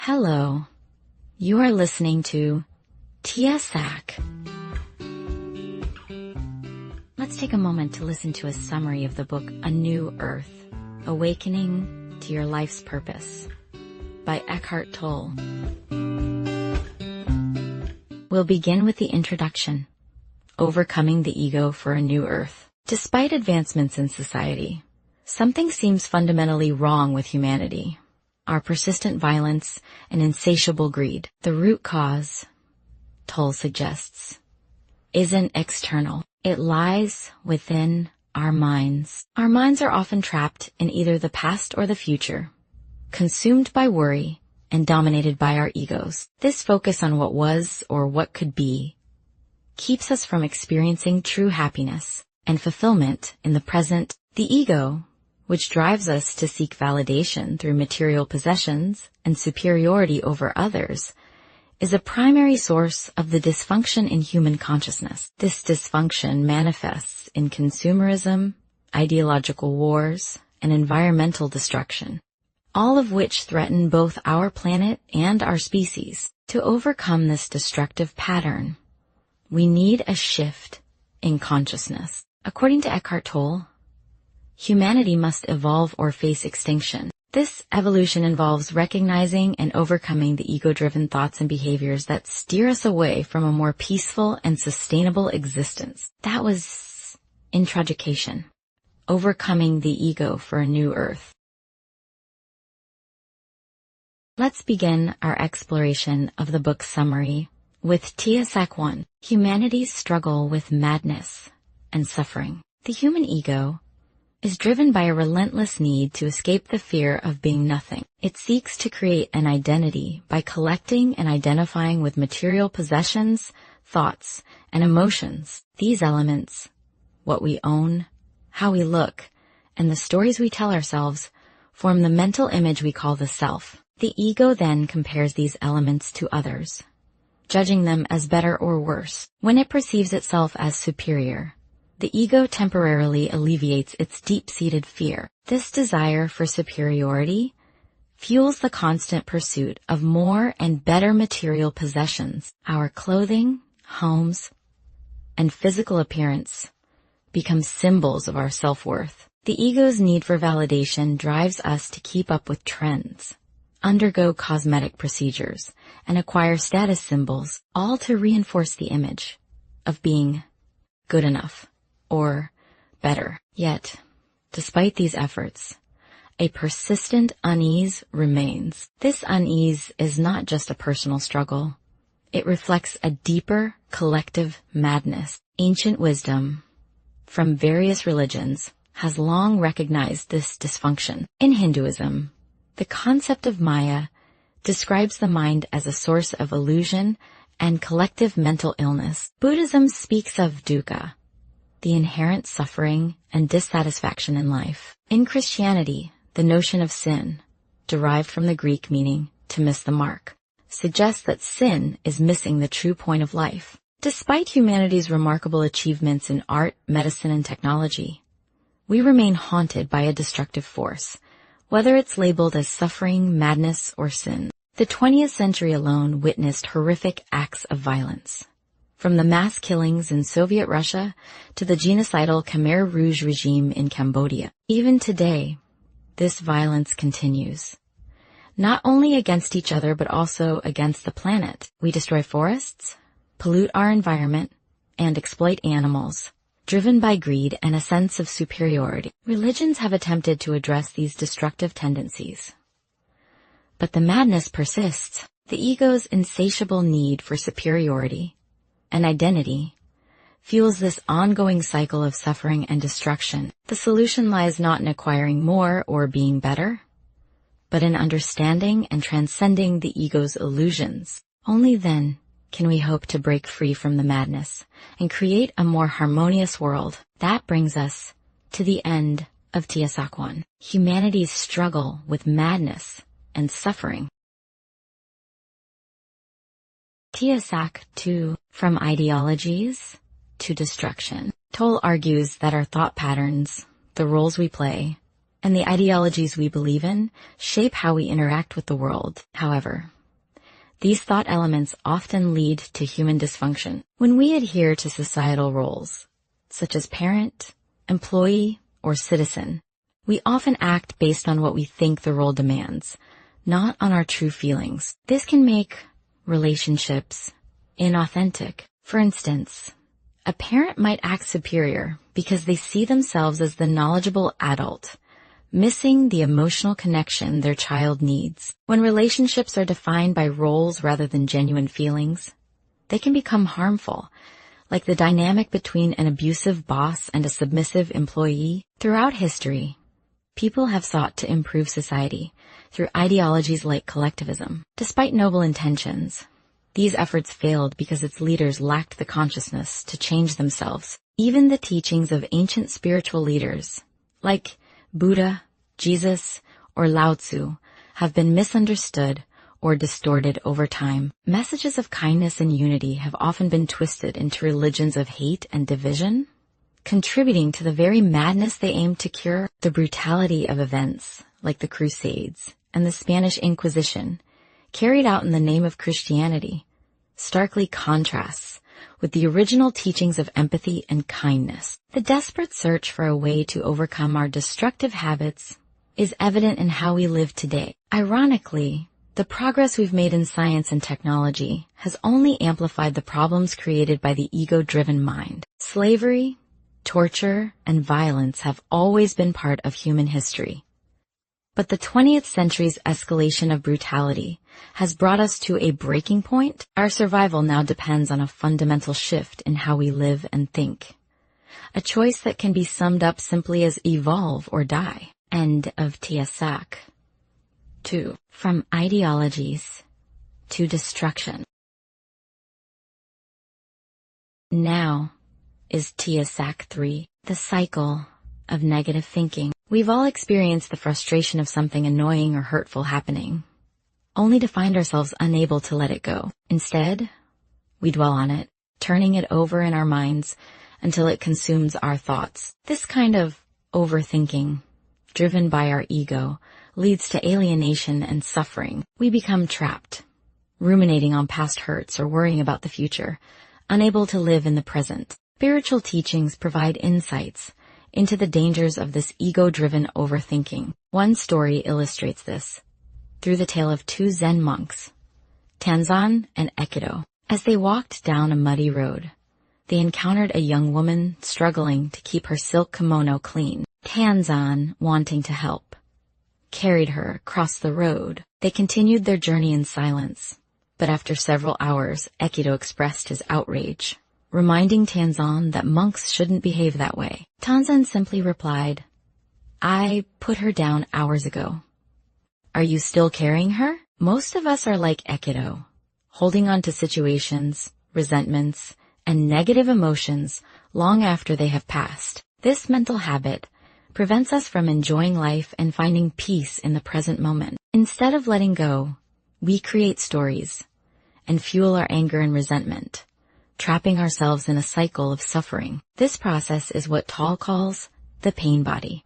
Hello. You are listening to Tia Sách. Let's take a moment to listen to a summary of the book A New Earth, Awakening to Your Life's Purpose by Eckhart Tolle. We'll begin with the introduction, Overcoming the Ego for a New Earth. Despite advancements in society, something seems fundamentally wrong with humanity. Our persistent violence and insatiable greed. The root cause, Tolle suggests, isn't external. It lies within our minds. Our minds are often trapped in either the past or the future, consumed by worry and dominated by our egos. This focus on what was or what could be keeps us from experiencing true happiness and fulfillment in the present. The ego, which drives us to seek validation through material possessions and superiority over others, is a primary source of the dysfunction in human consciousness. This dysfunction manifests in consumerism, ideological wars, and environmental destruction, all of which threaten both our planet and our species. To overcome this destructive pattern, we need a shift in consciousness. According to Eckhart Tolle, humanity must evolve or face extinction. This evolution involves recognizing and overcoming the ego-driven thoughts and behaviors that steer us away from a more peaceful and sustainable existence. That was introduction. Overcoming the ego for a new earth. Let's begin our exploration of the book's summary with Tia Sách 1, Humanity's Struggle with Madness and Suffering. The human ego is driven by a relentless need to escape the fear of being nothing. It seeks to create an identity by collecting and identifying with material possessions, thoughts, and emotions. These elements, what we own, how we look, and the stories we tell ourselves, form the mental image we call the self. The ego then compares these elements to others, judging them as better or worse. When it perceives itself as superior, the ego temporarily alleviates its deep-seated fear. This desire for superiority fuels the constant pursuit of more and better material possessions. Our clothing, homes, and physical appearance become symbols of our self-worth. The ego's need for validation drives us to keep up with trends, undergo cosmetic procedures, and acquire status symbols, all to reinforce the image of being good enough or better. Yet, despite these efforts, a persistent unease remains. This unease is not just a personal struggle. It reflects a deeper collective madness. Ancient wisdom from various religions has long recognized this dysfunction. In Hinduism, the concept of Maya describes the mind as a source of illusion and collective mental illness. Buddhism speaks of dukkha, the inherent suffering and dissatisfaction in life. In Christianity, the notion of sin, derived from the Greek meaning to miss the mark, suggests that sin is missing the true point of life. Despite humanity's remarkable achievements in art, medicine, and technology, we remain haunted by a destructive force, whether it's labeled as suffering, madness, or sin. The 20th century alone witnessed horrific acts of violence, from the mass killings in Soviet Russia to the genocidal Khmer Rouge regime in Cambodia. Even today, this violence continues, not only against each other but also against the planet. We destroy forests, pollute our environment, and exploit animals, driven by greed and a sense of superiority. Religions have attempted to address these destructive tendencies, but the madness persists. The ego's insatiable need for superiority and identity fuels this ongoing cycle of suffering and destruction. The solution lies not in acquiring more or being better, but in understanding and transcending the ego's illusions. Only then can we hope to break free from the madness and create a more harmonious world. That brings us to the end of Tia Sách 1, Humanity's Struggle with Madness and Suffering. Tia Sách 2, From Ideologies to Destruction. Tolle argues that our thought patterns, the roles we play, and the ideologies we believe in shape how we interact with the world. However, these thought elements often lead to human dysfunction. When we adhere to societal roles, such as parent, employee, or citizen, we often act based on what we think the role demands, not on our true feelings. This can make relationships inauthentic. For instance, a parent might act superior because they see themselves as the knowledgeable adult, missing the emotional connection their child needs. When relationships are defined by roles rather than genuine feelings, they can become harmful, like the dynamic between an abusive boss and a submissive employee. Throughout history, people have sought to improve society through ideologies like collectivism. Despite noble intentions, these efforts failed because its leaders lacked the consciousness to change themselves. Even the teachings of ancient spiritual leaders, like Buddha, Jesus, or Lao Tzu, have been misunderstood or distorted over time. Messages of kindness and unity have often been twisted into religions of hate and division, contributing to the very madness they aim to cure. The brutality of events like the Crusades and the Spanish Inquisition, carried out in the name of Christianity, starkly contrasts with the original teachings of empathy and kindness. The desperate search for a way to overcome our destructive habits is evident in how we live today. Ironically, the progress we've made in science and technology has only amplified the problems created by the ego-driven mind. Slavery, torture, and violence have always been part of human history. But the 20th century's escalation of brutality has brought us to a breaking point. Our survival now depends on a fundamental shift in how we live and think. A choice that can be summed up simply as evolve or die. End of Tia Sách. 2. From ideologies to destruction. Now is Tia Sách 3, the cycle of negative thinking. We've all experienced the frustration of something annoying or hurtful happening, only to find ourselves unable to let it go. Instead, we dwell on it, turning it over in our minds until it consumes our thoughts. This kind of overthinking, driven by our ego, leads to alienation and suffering. We become trapped, ruminating on past hurts or worrying about the future, unable to live in the present. Spiritual teachings provide insights into the dangers of this ego-driven overthinking. One story illustrates this through the tale of two Zen monks, Tanzan and Ekido. As they walked down a muddy road, they encountered a young woman struggling to keep her silk kimono clean. Tanzan, wanting to help, carried her across the road. They continued their journey in silence, but after several hours, Ekido expressed his outrage, reminding Tanzan that monks shouldn't behave that way. Tanzan simply replied, "I put her down hours ago. Are you still carrying her?" Most of us are like Ekido, holding on to situations, resentments, and negative emotions long after they have passed. This mental habit prevents us from enjoying life and finding peace in the present moment. Instead of letting go, we create stories and fuel our anger and resentment, trapping ourselves in a cycle of suffering. This process is what Tolle calls the pain body,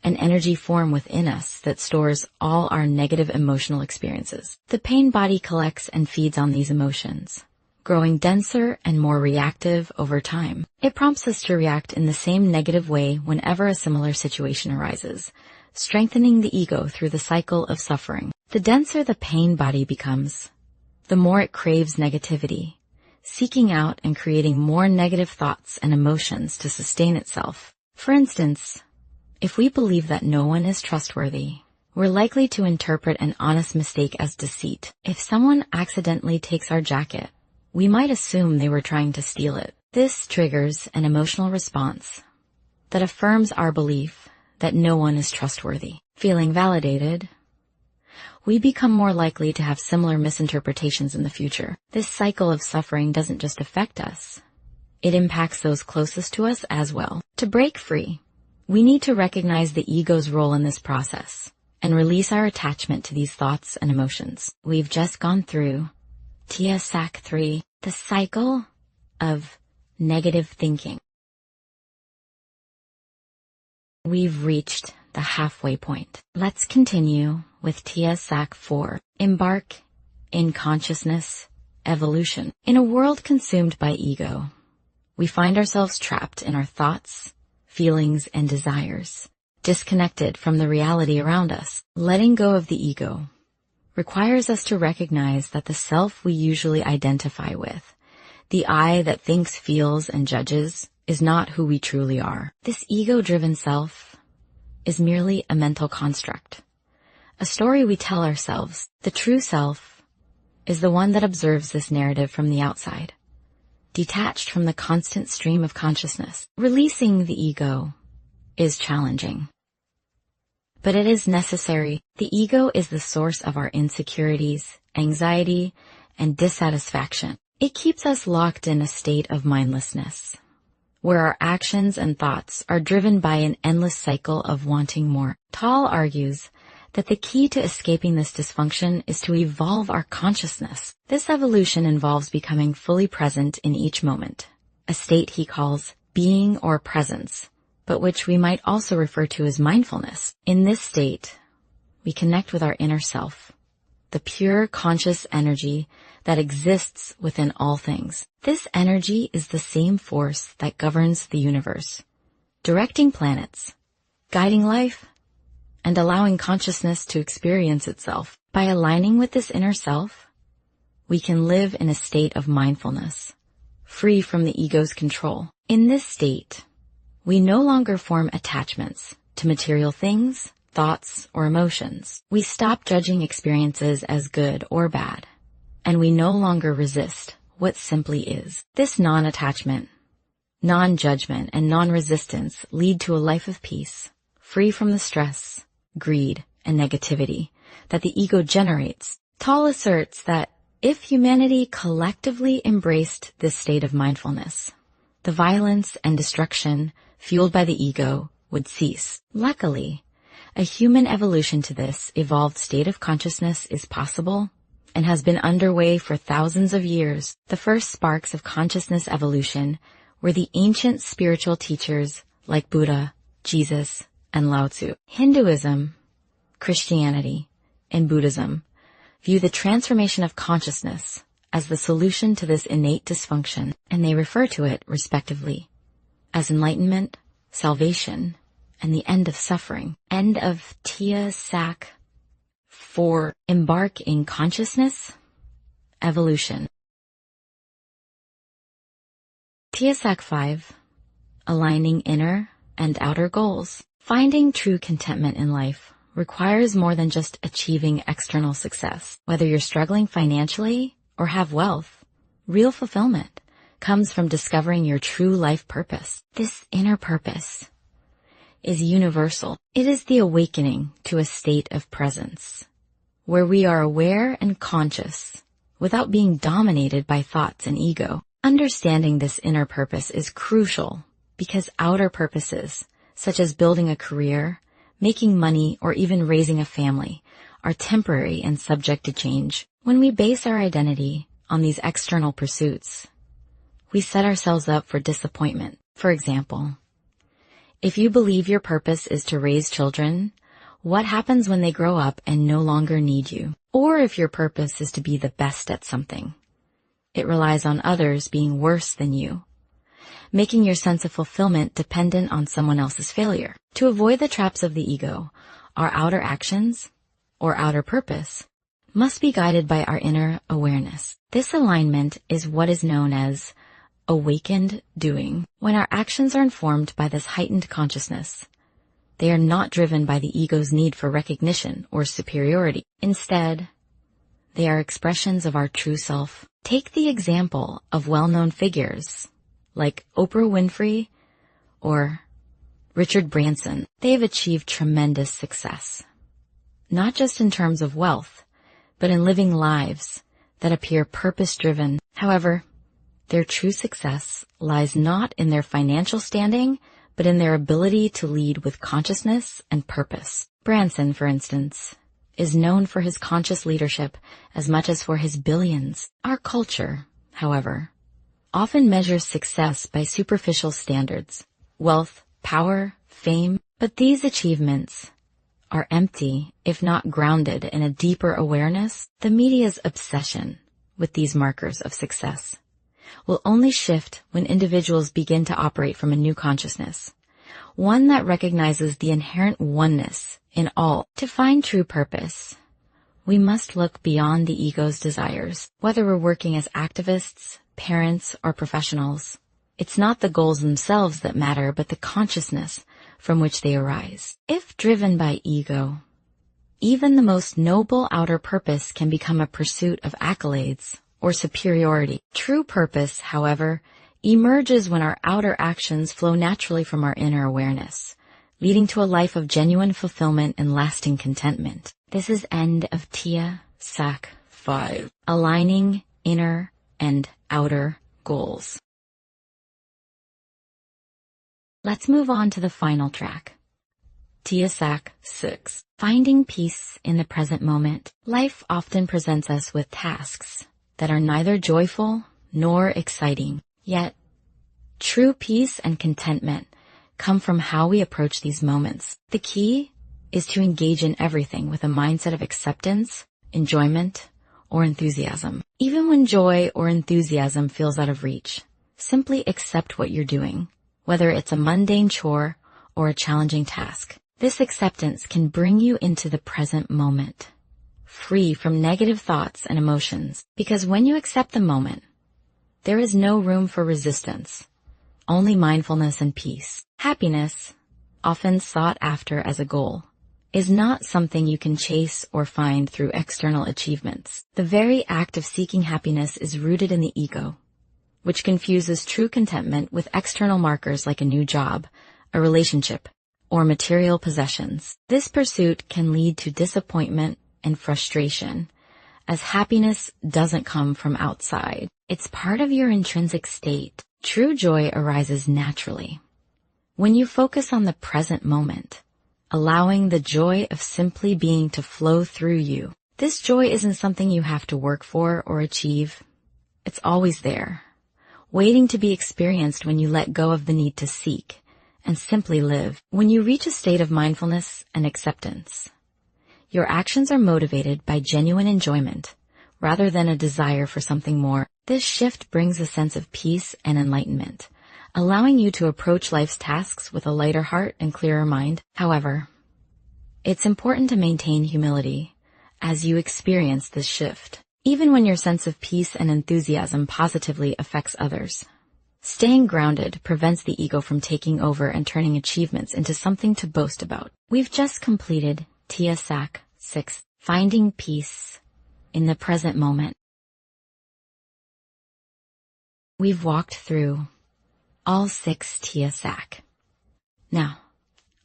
an energy form within us that stores all our negative emotional experiences. The pain body collects and feeds on these emotions, growing denser and more reactive over time. It prompts us to react in the same negative way whenever a similar situation arises, strengthening the ego through the cycle of suffering. The denser the pain body becomes, the more it craves negativity, seeking out and creating more negative thoughts and emotions to sustain itself. For instance, if we believe that no one is trustworthy, we're likely to interpret an honest mistake as deceit. If someone accidentally takes our jacket, we might assume they were trying to steal it. This triggers an emotional response that affirms our belief that no one is trustworthy. Feeling validated, we become more likely to have similar misinterpretations in the future. This cycle of suffering doesn't just affect us, it impacts those closest to us as well. To break free, we need to recognize the ego's role in this process and release our attachment to these thoughts and emotions. We've just gone through Tia Sách 3, the cycle of negative thinking. We've reached the halfway point. Let's continue with Tia Sách 4, Embark in Consciousness Evolution. In a world consumed by ego, we find ourselves trapped in our thoughts, feelings, and desires, disconnected from the reality around us. Letting go of the ego requires us to recognize that the self we usually identify with, the I that thinks, feels, and judges, is not who we truly are. This ego-driven self is merely a mental construct, a story we tell ourselves. The true self is the one that observes this narrative from the outside, detached from the constant stream of consciousness. Releasing the ego is challenging, but it is necessary. The ego is the source of our insecurities, anxiety, and dissatisfaction. It keeps us locked in a state of mindlessness, where our actions and thoughts are driven by an endless cycle of wanting more. Tolle argues that the key to escaping this dysfunction is to evolve our consciousness. This evolution involves becoming fully present in each moment, a state he calls being or presence, but which we might also refer to as mindfulness. In this state, we connect with our inner self, the pure conscious energy that exists within all things. This energy is the same force that governs the universe, directing planets, guiding life, and allowing consciousness to experience itself. By aligning with this inner self, we can live in a state of mindfulness, free from the ego's control. In this state, we no longer form attachments to material things, thoughts, or emotions. We stop judging experiences as good or bad, and we no longer resist what simply is. This non-attachment, non-judgment, and non-resistance lead to a life of peace, free from the stress, greed, and negativity that the ego generates. Tolle asserts that if humanity collectively embraced this state of mindfulness, the violence and destruction fueled by the ego would cease. Luckily, a human evolution to this evolved state of consciousness is possible and has been underway for thousands of years. The first sparks of consciousness evolution were the ancient spiritual teachers like Buddha, Jesus, and Lao Tzu. Hinduism, Christianity, and Buddhism view the transformation of consciousness as the solution to this innate dysfunction, and they refer to it, respectively, as enlightenment, salvation, and the end of suffering. End of Tia Sách 4, Embark in Consciousness Evolution. Tia Sách 5, Aligning Inner and Outer Goals. Finding true contentment in life requires more than just achieving external success. Whether you're struggling financially or have wealth, real fulfillment comes from discovering your true life purpose. This inner purpose is universal. It is the awakening to a state of presence, where we are aware and conscious without being dominated by thoughts and ego. Understanding this inner purpose is crucial because outer purposes, such as building a career, making money, or even raising a family, are temporary and subject to change. When we base our identity on these external pursuits, we set ourselves up for disappointment. For example, if you believe your purpose is to raise children, what happens when they grow up and no longer need you? Or if your purpose is to be the best at something, it relies on others being worse than you, making your sense of fulfillment dependent on someone else's failure. To avoid the traps of the ego, our outer actions, or outer purpose, must be guided by our inner awareness. This alignment is what is known as awakened doing. When our actions are informed by this heightened consciousness, they are not driven by the ego's need for recognition or superiority. Instead, they are expressions of our true self. Take the example of well-known figures like Oprah Winfrey or Richard Branson. They have achieved tremendous success, not just in terms of wealth, but in living lives that appear purpose-driven. However, their true success lies not in their financial standing, but in their ability to lead with consciousness and purpose. Branson, for instance, is known for his conscious leadership as much as for his billions. Our culture, however, often measures success by superficial standards: wealth, power, fame. But these achievements are empty if not grounded in a deeper awareness. The media's obsession with these markers of success will only shift when individuals begin to operate from a new consciousness, one that recognizes the inherent oneness in all. To find true purpose, we must look beyond the ego's desires. Whether we're working as activists, parents, or professionals, it's not the goals themselves that matter, but the consciousness from which they arise. If driven by ego, even the most noble outer purpose can become a pursuit of accolades or superiority. True purpose, however, emerges when our outer actions flow naturally from our inner awareness, leading to a life of genuine fulfillment and lasting contentment. This is end of Tia Sách 5, Aligning Inner and Outer Goals. Let's move on to the final track. Tia Sách 6, Finding Peace in the Present Moment. Life often presents us with tasks that are neither joyful nor exciting. Yet, true peace and contentment come from how we approach these moments. The key is to engage in everything with a mindset of acceptance, enjoyment, or enthusiasm. Even when joy or enthusiasm feels out of reach, simply accept what you're doing, whether it's a mundane chore or a challenging task. This acceptance can bring you into the present moment, free from negative thoughts and emotions. Because when you accept the moment, there is no room for resistance, only mindfulness and peace. Happiness, often sought after as a goal, is not something you can chase or find through external achievements. The very act of seeking happiness is rooted in the ego, which confuses true contentment with external markers like a new job, a relationship, or material possessions. This pursuit can lead to disappointment and frustration, as happiness doesn't come from outside. It's part of your intrinsic state. True joy arises naturally when you focus on the present moment, allowing the joy of simply being to flow through you. This joy isn't something you have to work for or achieve. It's always there, waiting to be experienced when you let go of the need to seek and simply live. When you reach a state of mindfulness and acceptance, your actions are motivated by genuine enjoyment rather than a desire for something more. This shift brings a sense of peace and enlightenment, allowing you to approach life's tasks with a lighter heart and clearer mind. However, it's important to maintain humility as you experience this shift, even when your sense of peace and enthusiasm positively affects others. Staying grounded prevents the ego from taking over and turning achievements into something to boast about. We've just completed Tia Sách 6, Finding Peace in the Present Moment. We've walked through all 6 Tia Sách. Now,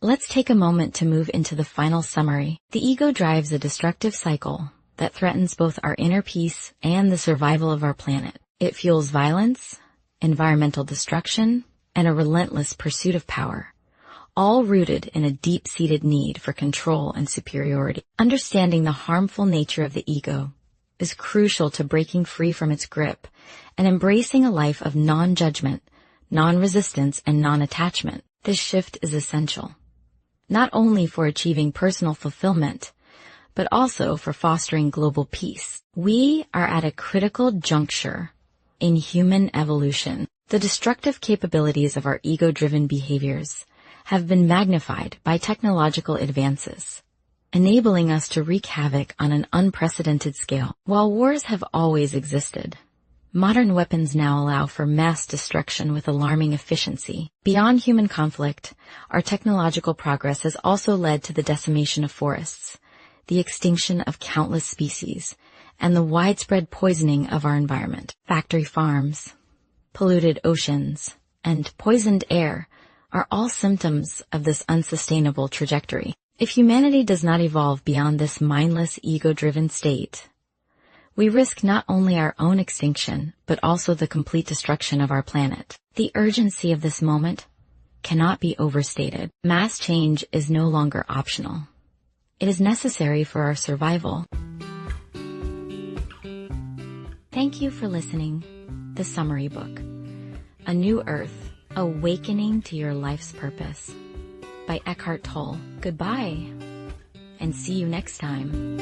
let's take a moment to move into the final summary. The ego drives a destructive cycle that threatens both our inner peace and the survival of our planet. It fuels violence, environmental destruction, and a relentless pursuit of power, all rooted in a deep-seated need for control and superiority. Understanding the harmful nature of the ego is crucial to breaking free from its grip and embracing a life of non-judgment, non-resistance, and non-attachment. This shift is essential, not only for achieving personal fulfillment, but also for fostering global peace. We are at a critical juncture in human evolution. The destructive capabilities of our ego-driven behaviors have been magnified by technological advances, enabling us to wreak havoc on an unprecedented scale. While wars have always existed, modern weapons now allow for mass destruction with alarming efficiency. Beyond human conflict, our technological progress has also led to the decimation of forests, the extinction of countless species, and the widespread poisoning of our environment. Factory farms, polluted oceans, and poisoned air are all symptoms of this unsustainable trajectory. If humanity does not evolve beyond this mindless, ego-driven state, we risk not only our own extinction, but also the complete destruction of our planet. The urgency of this moment cannot be overstated. Mass change is no longer optional. It is necessary for our survival. Thank you for listening. The Summary Book. A New Earth, Awakening to Your Life's Purpose. by Eckhart Tolle. Goodbye, and see you next time.